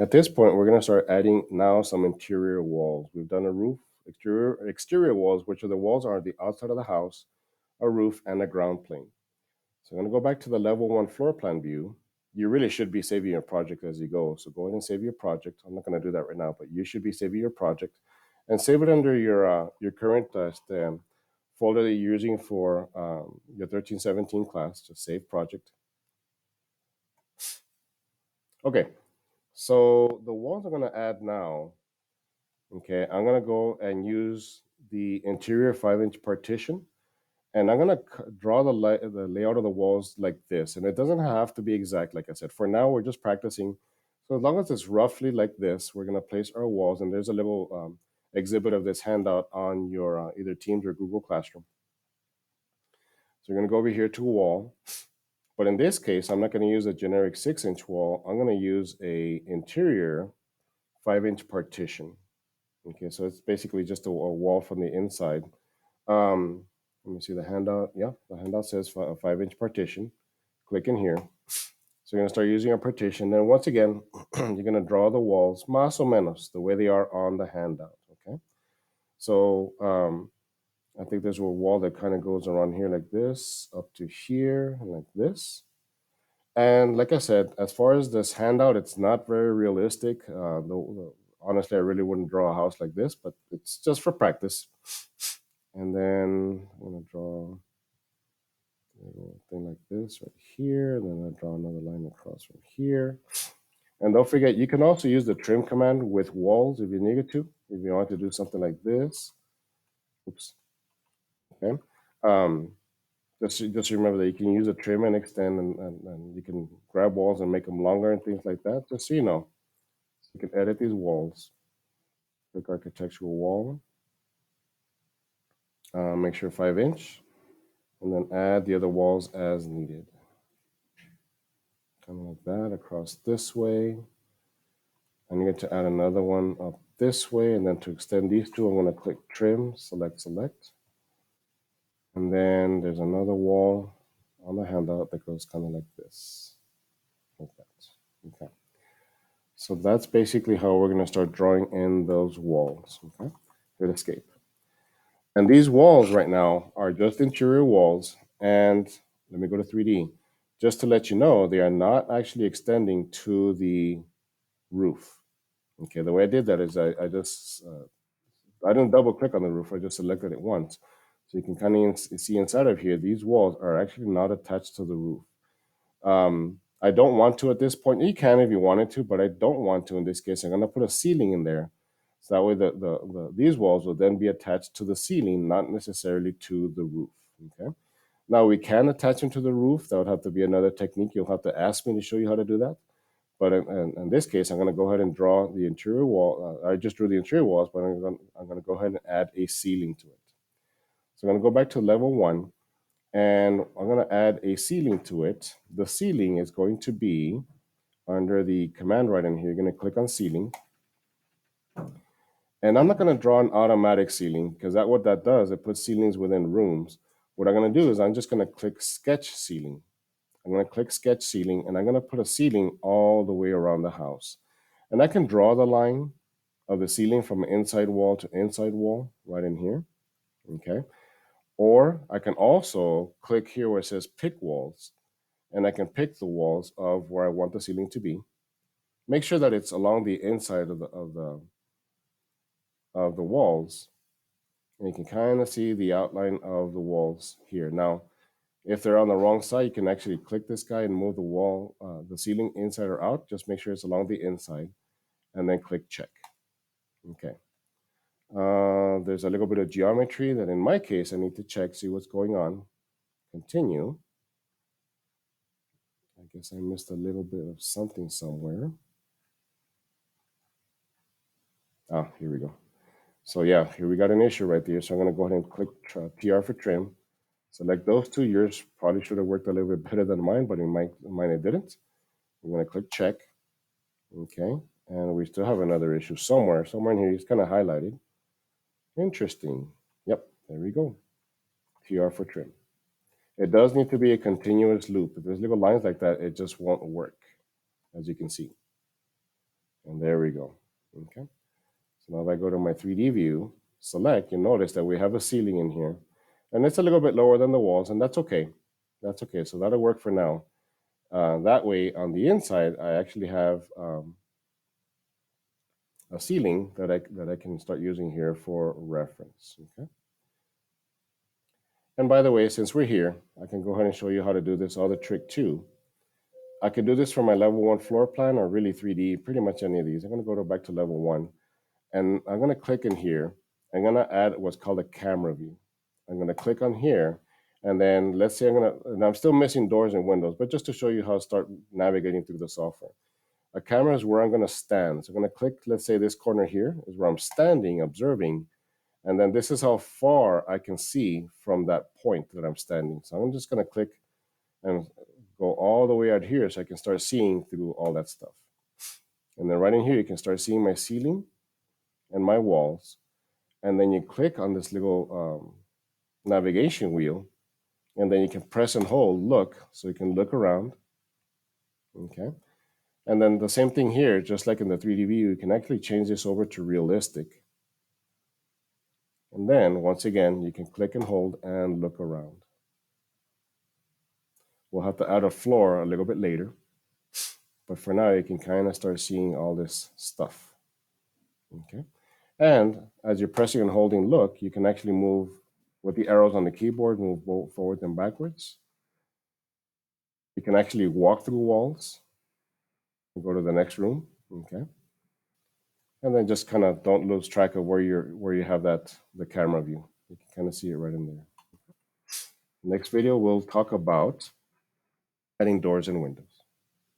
At this point, we're going to start adding now some interior walls. We've done a roof, exterior walls, which are the walls are the outside of the house, a roof, and a ground plane. So I'm going to go back to the level 1 floor plan view. You really should be saving your project as you go. So go ahead and save your project. I'm not going to do that right now, but you should be saving your project and save it under your current folder that you're using for your 1317 class. Just save project. Okay, so the walls I'm going to add now, okay, I'm going to go and use the interior 5-inch partition. And I'm going to draw the layout of the walls like this. And it doesn't have to be exact, like I said. For now, we're just practicing. So as long as it's roughly like this, we're going to place our walls. And there's a little exhibit of this handout on your either Teams or Google Classroom. So you're going to go over here to wall. But in this case, I'm not going to use a generic 6-inch wall. I'm going to use a interior 5-inch partition. Okay, so it's basically just a wall from the inside. Let me see the handout. Yeah, the handout says a 5-inch partition. Click in here. So you're going to start using a partition. Then once again, you're going to draw the walls más o menos the way they are on the handout. Okay. So I think there's a wall that kind of goes around here like this, up to here, and like this. And like I said, as far as this handout, it's not very realistic. Honestly, I really wouldn't draw a house like this, but it's just for practice. And then I'm going to draw a little thing like this right here. And then I draw another line across from here. And don't forget, you can also use the trim command with walls if you needed to. If you want to do something like this. Oops. Okay. Just remember that you can use a trim and extend, and you can grab walls and make them longer and things like that. Just so you know, you can edit these walls. Click architectural wall. Make sure 5-inch. And then add the other walls as needed. Kind of like that across this way. I'm going to add another one up this way. And then to extend these two, I'm going to click trim, select. And then there's another wall on the handout that goes kind of like this. Like that. Okay. So that's basically how we're going to start drawing in those walls. Okay. Hit escape. And these walls right now are just interior walls. And let me go to 3D. Just to let you know, they are not actually extending to the roof. Okay, the way I did that is I didn't double click on the roof, I just selected it once. So you can kind of see inside of here, these walls are actually not attached to the roof. I don't want to at this point. You can if you wanted to, but I don't want to in this case. I'm going to put a ceiling in there. So that way these walls will then be attached to the ceiling, not necessarily to the roof. Okay. Now we can attach them to the roof. That would have to be another technique. You'll have to ask me to show you how to do that. But in this case, I'm going to go ahead and draw the interior wall. I just drew the interior walls, but I'm going to go ahead and add a ceiling to it. So I'm going to go back to level 1, and I'm going to add a ceiling to it. The ceiling is going to be under the command right in here. You're going to click on ceiling. And I'm not going to draw an automatic ceiling because what that does, it puts ceilings within rooms. What I'm going to do is I'm just going to click sketch ceiling. I'm going to click sketch ceiling, and I'm going to put a ceiling all the way around the house. And I can draw the line of the ceiling from inside wall to inside wall right in here. Okay. Or I can also click here where it says pick walls, and I can pick the walls of where I want the ceiling to be. Make sure that it's along the inside of the walls, and you can kind of see the outline of the walls here. Now, if they're on the wrong side, you can actually click this guy and move the wall, the ceiling inside or out. Just make sure it's along the inside, and then click check. Okay. There's a little bit of geometry that in my case, I need to check, see what's going on. Continue. I guess I missed a little bit of something somewhere. Here we go. So yeah, here we got an issue right there. So I'm going to go ahead and click TR for trim. Select those two. Yours probably should have worked a little bit better than mine, but in mine it didn't. I'm going to click check. Okay. And we still have another issue somewhere in here. It's kind of highlighted. Interesting. Yep, there we go. TR for trim. It does need to be a continuous loop. If there's little lines like that, it just won't work, as you can see. And there we go. Okay. So now if I go to my 3D view, select, you notice that we have a ceiling in here. And it's a little bit lower than the walls, and that's okay. That's okay. So that'll work for now. That way, on the inside, I actually have a ceiling that I can start using here for reference. Okay. And by the way, since we're here, I can go ahead and show you how to do this other trick too. I could do this for my level 1 floor plan or really 3D, pretty much any of these. I'm going to go back to level 1, and I'm going to click in here. I'm going to add what's called a camera view. I'm going to click on here, and then let's say and I'm still missing doors and windows, but just to show you how to start navigating through the software. A camera is where I'm going to stand. So I'm going to click, let's say this corner here is where I'm standing, observing, and then this is how far I can see from that point that I'm standing. So I'm just going to click and go all the way out here so I can start seeing through all that stuff. And then right in here, you can start seeing my ceiling and my walls. And then you click on this little navigation wheel, and then you can press and hold look, so you can look around. Okay. And then the same thing here, just like in the 3D view, you can actually change this over to realistic. And then once again, you can click and hold and look around. We'll have to add a floor a little bit later. But for now, you can kind of start seeing all this stuff. Okay. And as you're pressing and holding look, you can actually move with the arrows on the keyboard, move both forward and backwards. You can actually walk through walls and go to the next room. Okay. And then just kind of don't lose track of where you have the camera view. You can kind of see it right in there. Next video, we'll talk about adding doors and windows.